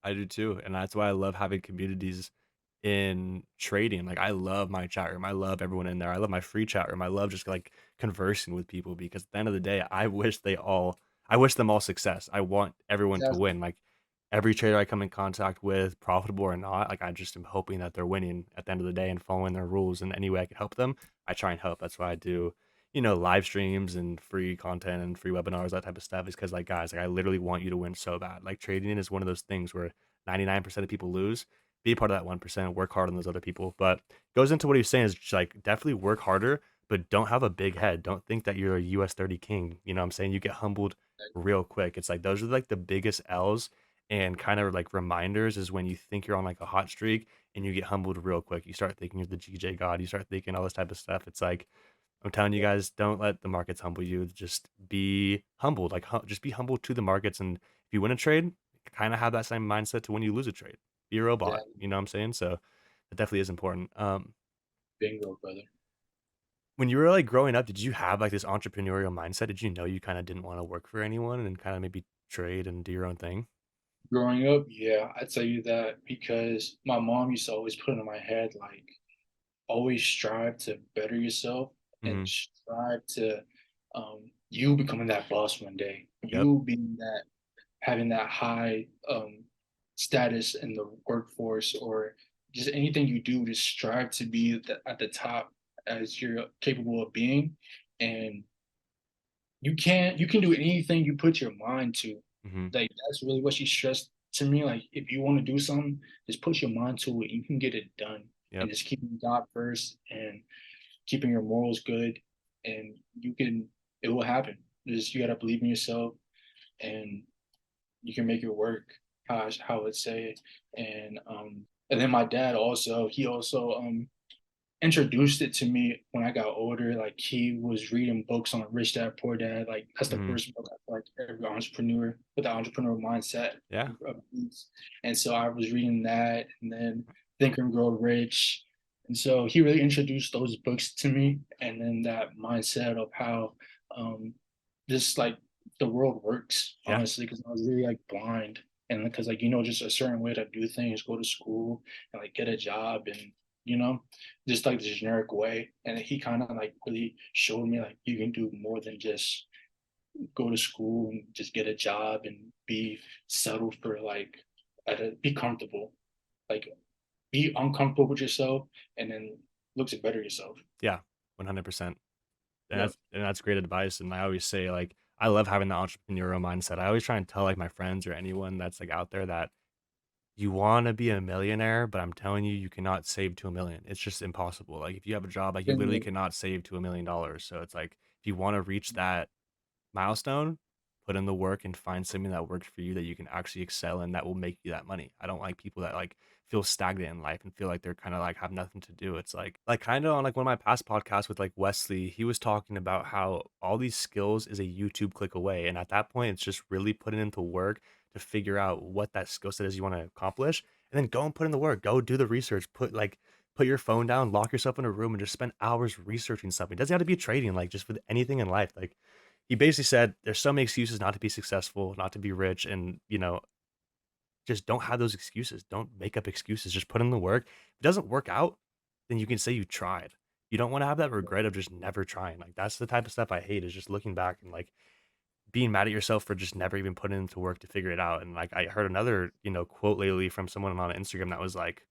I do too, and that's why I love having communities in trading. Like I love my chat room. I love everyone in there. I love my free chat room. I love just like conversing with people because at the end of the day, I wish them all success. I want everyone to That's win. Like every trader I come in contact with, profitable or not, like I just am hoping that they're winning at the end of the day and following their rules. And any way I can help them, I try and help. That's why I do, live streams and free content and free webinars, that type of stuff. Is because like guys, like I literally want you to win so bad. Like trading is one of those things where 99% of people lose. Be a part of that 1%, work hard on those other people. But goes into what he's saying is just like definitely work harder, but don't have a big head. Don't think that you're a US 30 king. You know what I'm saying? You get humbled real quick. It's like those are like the biggest L's and kind of like reminders is when you think you're on like a hot streak and you get humbled real quick. You start thinking you're the GJ God. You start thinking all this type of stuff. It's like I'm telling you guys, don't let the markets humble you. Just be humbled. Like just be humble to the markets. And if you win a trade, kind of have that same mindset to when you lose a trade. Be a robot. that You know what I'm saying? So it definitely is important. bingo, brother. When you were like growing up, did you have like this entrepreneurial mindset? Did you know you kind of didn't want to work for anyone and kind of maybe trade and do your own thing? Growing up, yeah, I tell you that because my mom used to always put it in my head, like, always strive to better yourself and Mhm. strive to you becoming that boss one day, Yep. you being that having that high status in the workforce or just anything you do to strive to be at the top as you're capable of being. And you can do anything you put your mind to. Mhm. Like that's really what she stressed to me. Like if you want to do something, just put your mind to it. You can get it done. And Yep. just keeping God first and keeping your morals good, and you can it will happen. Just you gotta believe in yourself, and you can make it work. How I would say it. And then my dad also he also introduced it to me when I got older. Like he was reading books on Rich Dad Poor Dad. Like that's the Mhm. first book I feel like every entrepreneur with the entrepreneur mindset Yeah. reads. And so I was reading that, and then Think and Grow Rich. And so he really introduced those books to me, and then that mindset of how um, just like the world works, Yeah. honestly, because I was really like blind. And because like just a certain way to do things, go to school and like get a job, and you know just like the generic way. And he kind of like really showed me like you can do more than just go to school and just get a job and be settled for like be comfortable. Like be uncomfortable with yourself and then look to better yourself. Yeah. 100%. And Yep. that's great advice, and I always say, like, I love having the entrepreneurial mindset. I always try and tell, like, my friends or anyone that's, like, out there that you wanna be a millionaire, but I'm telling you, you cannot save to 1,000,000. It's just impossible. Like, if you have a job, like, you literally Then cannot save to $1,000,000. So it's like, if you wanna reach that milestone, put in the work and find something that works for you that you can actually excel in that will make you that money. I don't like people that like feel stagnant in life and feel like they're kind of like have nothing to do. It's like kind of on like one of my past podcasts with like Wesley, he was talking about how all these skills is a YouTube click away. And at that point, it's just really putting into work to figure out what that skill set is you want to accomplish and then go and put in the work. Go do the research. Put your phone down, lock yourself in a room and just spend hours researching something. It doesn't have to be trading, like just with anything in life. Like he basically said there's so many excuses not to be successful, not to be rich, and just don't have those excuses. Don't make up excuses. Just put in the work. If it doesn't work out, then you can say you tried. You don't want to have that regret of just never trying. Like that's the type of stuff I hate is just looking back and like being mad at yourself for just never even putting into work to figure it out. And like I heard another, quote lately from someone on Instagram that was like,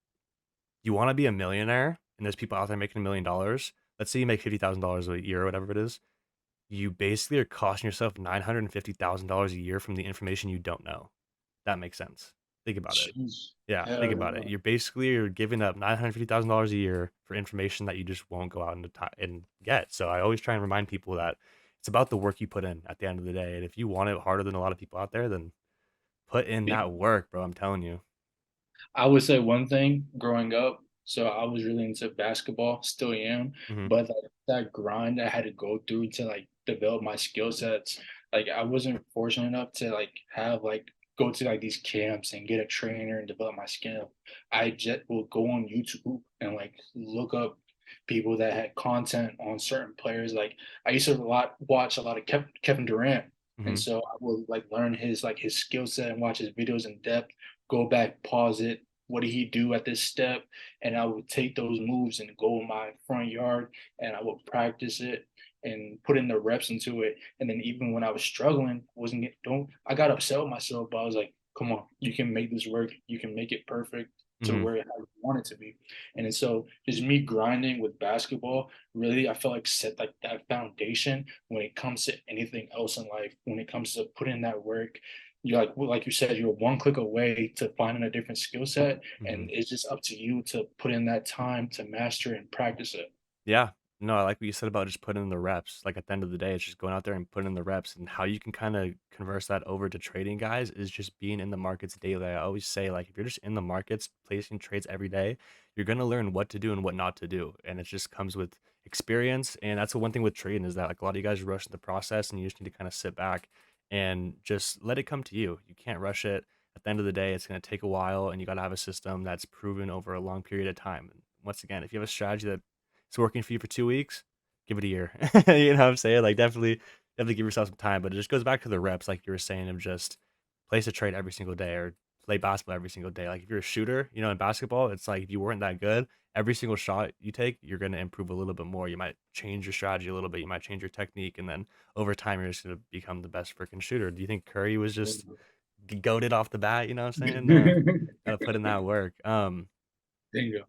you want to be a millionaire and there's people out there making $1,000,000. Let's say you make $50,000 a year or whatever it is, you basically are costing yourself $950,000 a year from the information you don't know. That makes sense. Think about it. jeez, Yeah, think hell about it. no. You're giving up $950,000 a year for information that you just won't go out and get. So I always try and remind people that it's about the work you put in at the end of the day. And if you want it harder than a lot of people out there, then put in that work, bro. I'm telling you. I would say one thing growing up. So I was really into basketball, still am, Hmm. but like that grind I had to go through to like develop my skill sets. Like I wasn't fortunate enough to like have like go to like these camps and get a trainer and develop my skill. I just will go on YouTube and like look up people that had content on certain players. Like I used to watch a lot of Kevin Durant, and Hmm. so I would like learn his skill set and watch his videos in depth, go back, pause it. What did he do at this step? And I would take those moves and go in my front yard and I would practice it and put in the reps into it. And then even when I was struggling, wasn't get don't I got upset with myself, but I was like, come on, you can make this work. You can make it perfect to Hmm. where how you want it to be. And then so just me grinding with basketball, really I feel like set like that foundation when it comes to anything else in life, when it comes to putting in that work. You're like you said, you're one click away to finding a different skill set, Hmm. and it's just up to you to put in that time to master and practice it. Yeah. No, I like what you said about just putting in the reps. Like at the end of the day, it's just going out there and putting in the reps and how you can kind of converse that over to trading guys is just being in the markets daily. I always say like if you're just in the markets placing trades every day, you're going to learn what to do and what not to do. And it just comes with experience. And that's the one thing with trading is that like a lot of you guys rush the process and you just need to kind of sit back and just let it come to you. You can't rush it. At the end of the day, it's going to take a while and you got to have a system that's proven over a long period of time. And once again, if you have a strategy that it's working for you for 2 weeks, give it a year. You know what I'm saying? Like definitely give yourself some time. But it just goes back to the reps, like you were saying, of just place a trade every single day or play basketball every single day. Like if you're a shooter, you know, in basketball, it's like if you weren't that good, every single shot you take, you're going to improve a little bit more. You might change your strategy a little bit. You might change your technique, and then over time, you're just going to become the best freaking shooter. Do you think Curry was just goaded off the bat? You know what I'm saying? Gotta put in that work. Bingo.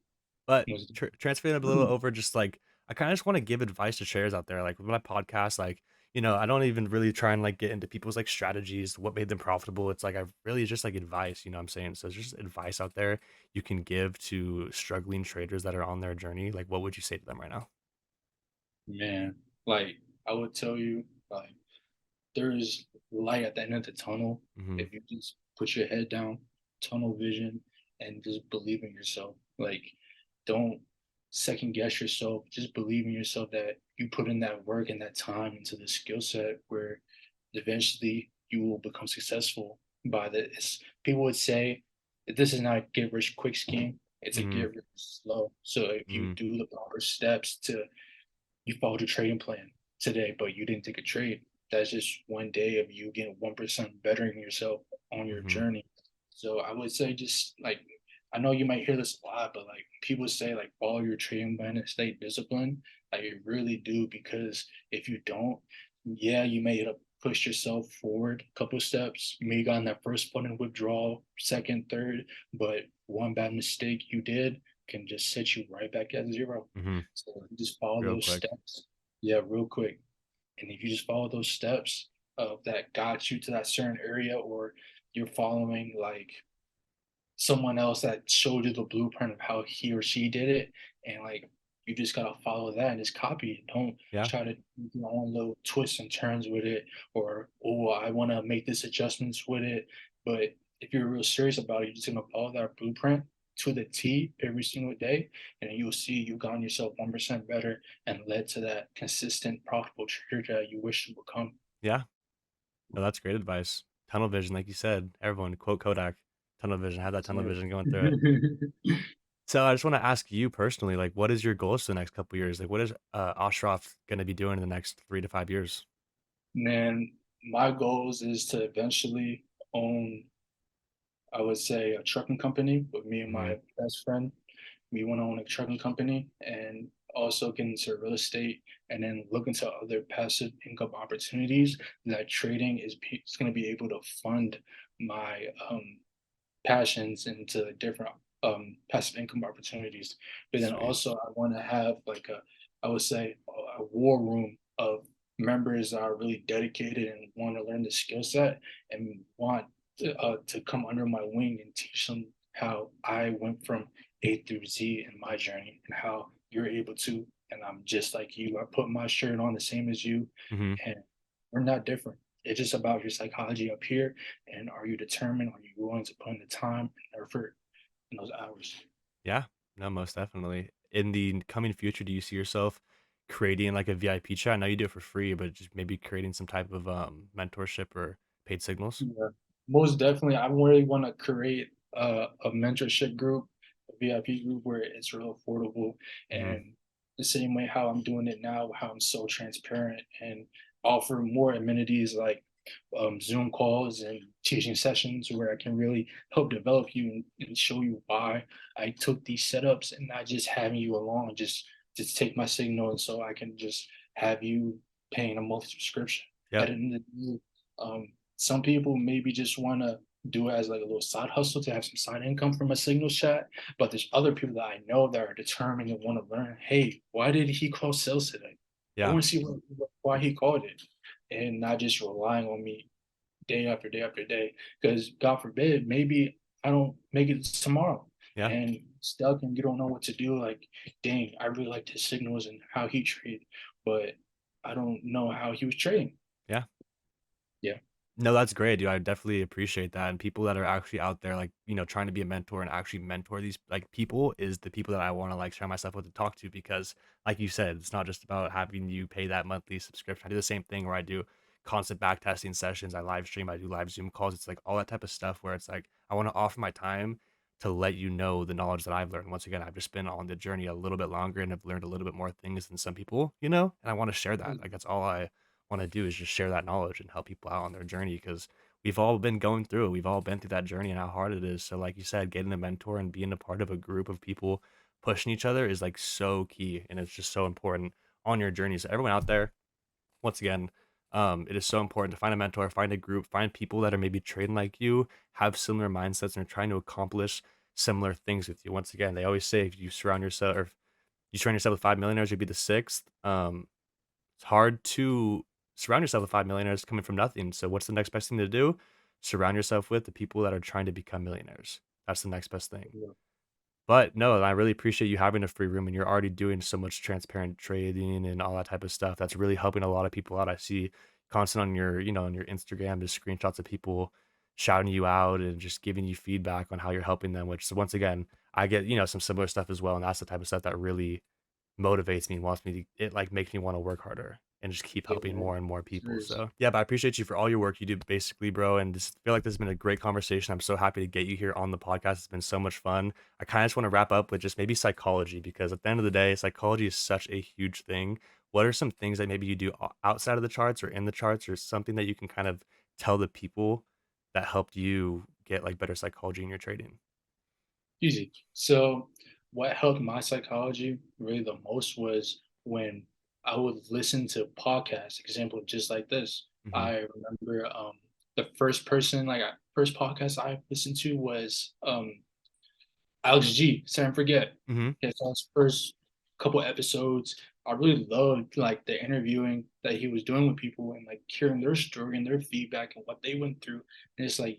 But Most transferring a little over, just like I kind of just want to give advice to traders out there. Like with my podcast, like you know, I don't even really try and like get into people's like strategies, what made them profitable. It's like I really just like advice. You know what I'm saying? So it's just advice out there you can give to struggling traders that are on their journey. Like, what would you say to them right now? man. Like I would tell you, like there's light at the end of the tunnel Hmm. if you just put your head down, tunnel vision, and just believe in yourself. Like, don't second guess yourself. Just believe in yourself that you put in that work and that time into the skill set where eventually you will become successful by this. People would say this is not a get rich quick scheme. It's a Hmm. get rich slow. So if you Hmm. do the proper steps to you followed your trading plan today, but you didn't take a trade. That's just one day of you getting 1% bettering yourself on your Hmm. journey. So I would say just like I know you might hear this a lot, but like people say like follow your trading plan and stay disciplined. Like you really do because if you don't, yeah, you may have pushed yourself forward a couple steps. You may have gotten that first button withdrawal, second, third, but one bad mistake you did can just set you right back at zero. Hmm. So you just follow Real those quick. steps. Yeah, real quick. And if you just follow those steps that got you to that certain area, or you're following like someone else that showed you the blueprint of how he or she did it, and like you just gotta follow that and just copy it. Don't Yeah. try to do your own little twists and turns with it, or oh, I want to make this adjustments with it. But if you're real serious about it, you're just gonna follow that blueprint to the T every single day, and you'll see you've gotten yourself 1% better and led to that consistent, profitable trader that you wish to become. Yeah. No, that's great advice. Tunnel vision, like you said, everyone quote Kodak. Tunnel vision, have that tunnel So, vision going through it. So I just want to ask you personally, like, what is your goals for the next couple years? Like, what is Ashraf going to be doing in the next 3 to 5 years? man, my goals is to eventually own, I would say, a trucking company with me and Hmm. my best friend. We want to own a trucking company and also get into real estate and then look into other passive income opportunities that trading is going to be able to fund my passions into different passive income opportunities. But then Sweet. also I want to have like I would say a war room of members that are really dedicated and want to learn the skill set and want to come under my wing and teach them how I went from A through Z in my journey and how you're able to. And I'm just like you. I put my shirt on the same as you, Hmm. and we're not different. It's just about your psychology up here, and are you determined? Are you willing to put in the time and effort in those hours? Yeah, no, most definitely. In the coming future, do you see yourself creating like a VIP chat? I know you do it for free, but just maybe creating some type of mentorship or paid signals? Yeah, most definitely. I really want to create a mentorship group, a VIP group where it's real affordable Hmm. and the same way how I'm doing it now, how I'm so transparent and offer more amenities like Zoom calls and teaching sessions where I can really help develop you and show you why I took these setups and not just having you along, just take my signal and so I can just have you paying a monthly subscription. At Yep. the end of the day, some people maybe just want to do it as like a little side hustle to have some side income from a signal chat. But there's other people that I know that are determined and want to learn. Hey, why did he call sales today? I Yeah. want to see why he called it, and not just relying on me day after day after day. Because God forbid, maybe I don't make it tomorrow Yeah. and stuck and you don't know what to do. Like, dang, I really liked his signals and how he traded, but I don't know how he was trading. Yeah. Yeah. No, that's great, dude. I definitely appreciate that. And people that are actually out there, like, you know, trying to be a mentor and actually mentor these like people is the people that I want to like share myself with and talk to because, like you said, it's not just about having you pay that monthly subscription. I do the same thing where I do constant back testing sessions. I live stream, I do live Zoom calls. It's like all that type of stuff where it's like I want to offer my time to let you know the knowledge that I've learned. Once again, I've just been on the journey a little bit longer and have learned a little bit more things than some people, you know, and I want to share that. Like that's all I want to do is just share that knowledge and help people out on their journey because we've all been going through it. We've all been through that journey and how hard it is. So like you said, getting a mentor and being a part of a group of people pushing each other is like so key, and it's just so important on your journey. So everyone out there, once again, it is so important to find a mentor, find a group, find people that are maybe trading like you, have similar mindsets, and are trying to accomplish similar things with you. Once again, they always say if you surround yourself, or if you surround yourself with 5 millionaires, you'll be the sixth. It's hard to surround yourself with 5 millionaires coming from nothing. So what's the next best thing to do? Surround yourself with the people that are trying to become millionaires. That's the next best thing. Yeah. But no, I really appreciate you having a free room, and you're already doing so much transparent trading and all that type of stuff. That's really helping a lot of people out. I see constant on your, on your Instagram, just screenshots of people shouting you out and just giving you feedback on how you're helping them, which, so once again, I get, some similar stuff as well. And that's the type of stuff that really motivates me and wants me to, it like makes me want to work harder and just keep Yeah, helping man. more and more people. Serious. So yeah, but I appreciate you for all your work you do basically, bro. And just feel like this has been a great conversation. I'm so happy to get you here on the podcast. It's been so much fun. I kind of just want to wrap up with just maybe psychology, because at the end of the day, psychology is such a huge thing. What are some things that maybe you do outside of the charts or in the charts, or something that you can kind of tell the people that helped you get like better psychology in your trading? Easy. So, what helped my psychology really the most was when I would listen to podcasts, example, just like this. Hmm. I remember the first person, first podcast I listened to was Alex G. Set and Forget. Hmm. His first couple episodes, I really loved like the interviewing that he was doing with people and like hearing their story and their feedback and what they went through. And it's like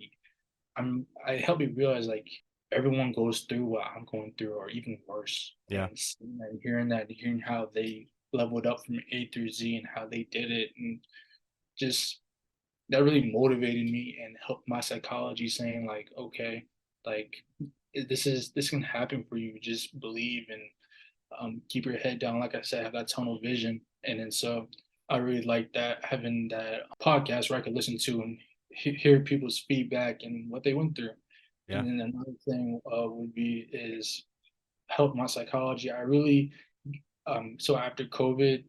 I helped me realize like everyone goes through what I'm going through or even worse. Yeah. And hearing that, hearing how they leveled up from A through Z and how they did it, and just that really motivated me and helped my psychology saying like, okay, like this can happen for you. Just believe and keep your head down. Like I said, have that tunnel vision. And then so I really like that, having that podcast where I could listen to and hear people's feedback and what they went through. Yeah. And then another thing would be is help my psychology. I really so after COVID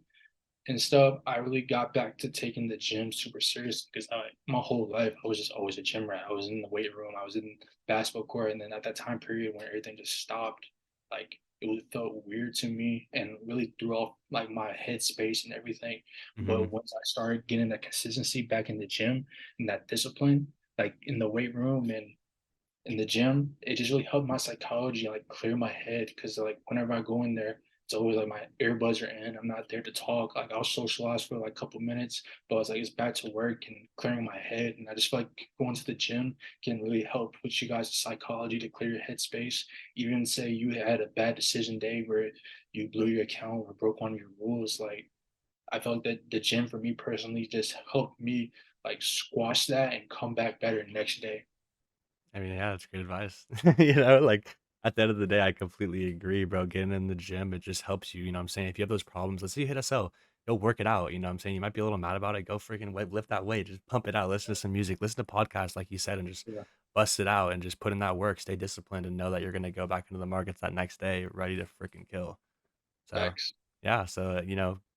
and stuff, I really got back to taking the gym super serious because my whole life I was just always a gym rat. I was in the weight room, I was in basketball court, and then at that time period when everything just stopped, like felt weird to me and really threw off like my headspace and everything. But Hmm. once I started getting that consistency back in the gym and that discipline, like in the weight room and in the gym, it just really helped my psychology like clear my head because like whenever I go in there, it's always like my earbuds are in. I'm not there to talk. Like I'll socialize for like a couple minutes, but it's like it's back to work and clearing my head. And I just feel like going to the gym can really help with you guys' psychology to clear your headspace. Even say you had a bad decision day where you blew your account or broke one of your rules, like I felt like that the gym for me personally just helped me like squash that and come back better next day. I mean, yeah, that's great advice. Like at the end of the day, I completely agree, bro. Getting in the gym, it just helps you. You know what I'm saying? If you have those problems, let's say you hit a cell, go work it out. You know what I'm saying? You might be a little mad about it. Go freaking lift that weight. Just pump it out. Listen to some music, listen to podcasts, like you said, and just Yeah, bust it out and just put in that work. Stay disciplined and know that you're going to go back into the markets that next day ready to freaking kill. So, facts. yeah. So,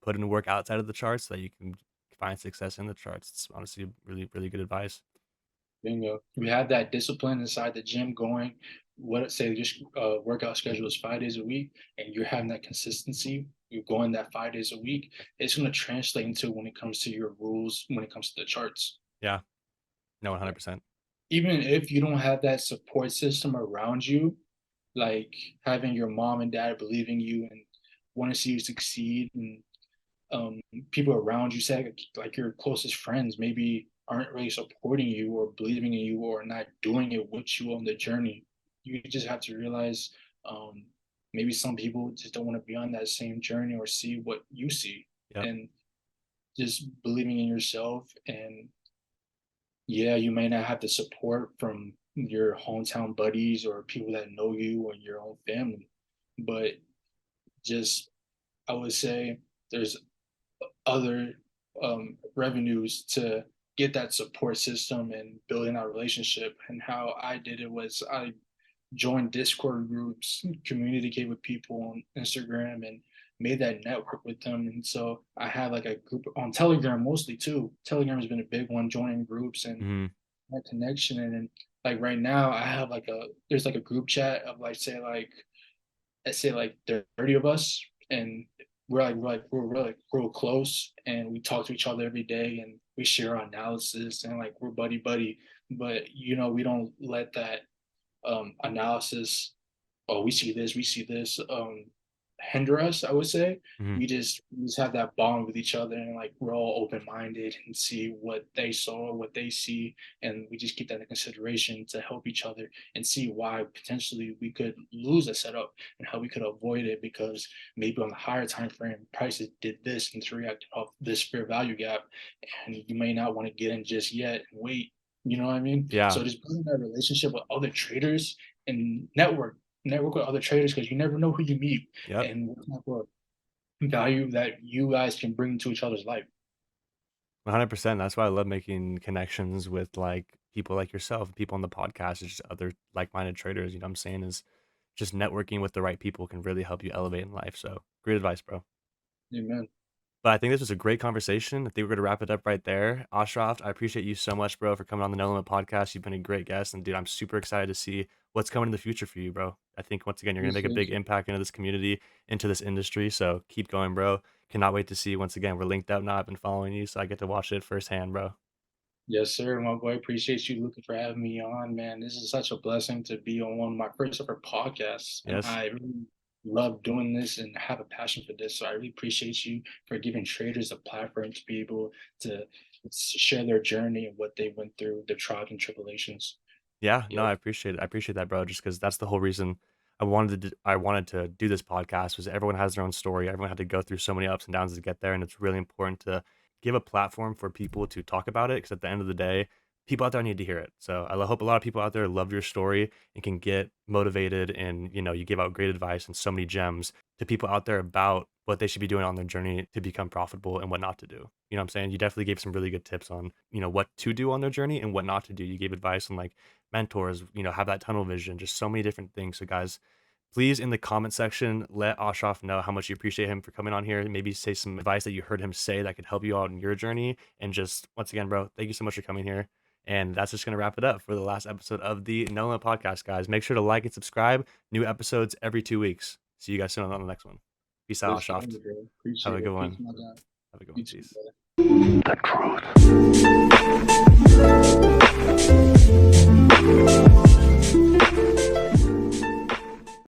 put in work outside of the charts so that you can find success in the charts. It's honestly really, really good advice. Bingo. We have that discipline inside the gym going. What say your workout schedule is 5 days a week, and you're having that consistency. You're going that 5 days a week. It's going to translate into when it comes to your rules, when it comes to the charts. Yeah. No, 100%. Even if you don't have that support system around you, like having your mom and dad believing you and want to see you succeed, and people around you say like your closest friends maybe aren't really supporting you or believing in you or not doing it with you on the journey. You just have to realize maybe some people just don't want to be on that same journey or see what you see, Yep. and just believing in yourself. And yeah, you may not have the support from your hometown buddies or people that know you or your own family, but just I would say there's other revenues to get that support system and building that relationship. And how I did it was I joined Discord groups, communicate with people on Instagram, and made that network with them. And so I had like a group on Telegram mostly too. Telegram has been a big one, joining groups and Mhm. that connection. And then, like right now, I have like there's like a group chat of let's say like 30 of us, and we're really real close, and we talk to each other every day, and we share our analysis, and like we're buddy buddy. But we don't let that analysis, oh, we see this, hinder us, I would say. Mhm. We just have that bond with each other, and like we're all open minded and see what they saw, what they see, and we just keep that in consideration to help each other and see why potentially we could lose a setup and how we could avoid it, because maybe on the higher time frame prices did this and it's reacting off this fair value gap, and you may not want to get in just yet and wait. You know what I mean? Yeah. So just building that relationship with other traders and network with other traders, because you never know who you meet Yep. and what type of value that you guys can bring to each other's life. 100%. That's why I love making connections with like people like yourself, people on the podcast, and just other like-minded traders. You know what I'm saying? Is just networking with the right people can really help you elevate in life. So great advice, bro. Amen. But I think this was a great conversation. I think we're gonna wrap it up right there. Ashraft, I appreciate you so much, bro, for coming on the No Limit podcast. You've been a great guest, and dude, I'm super excited to see what's coming in the future for you, bro. I think once again, you're gonna make a Appreciate big you. impact into this community, into this industry. So keep going, bro. Cannot wait to see you once again. We're linked up now. I've been following you, so I get to watch it firsthand, bro. Yes, sir, my boy. Appreciate you, Luca, for having me on, man. This is such a blessing to be on one of my first ever podcasts, and Yes. I really love doing this and have a passion for this. So I really appreciate you for giving traders a platform to be able to share their journey and what they went through, the trials and tribulations. Yeah, no, Yeah. I appreciate it. I appreciate that, bro. Just because that's the whole reason I wanted to do this podcast was everyone has their own story. Everyone had to go through so many ups and downs to get there, and it's really important to give a platform for people to talk about it. Because at the end of the day, people out there need to hear it. So hope a lot of people out there love your story and can get motivated. And you give out great advice and so many gems to people out there about what they should be doing on their journey to become profitable and what not to do. You know what I'm saying? You definitely gave some really good tips on what to do on their journey and what not to do. You gave advice on like mentors, have that tunnel vision, just so many different things. So guys, please in the comment section, let Ashraf know how much you appreciate him for coming on here. Maybe say some advice that you heard him say that could help you out in your journey. And just once again, bro, thank you so much for coming here. And that's just going to wrap it up for the last episode of the No Limit Podcast, guys. Make sure to like and subscribe. New episodes every 2 weeks. See you guys soon on the next one. Peace out, Yes, sir, Ashraf. bro. Have Appreciate a good it. Peace, one. my guy. Have a good one. You too, Peace. brother. The truth.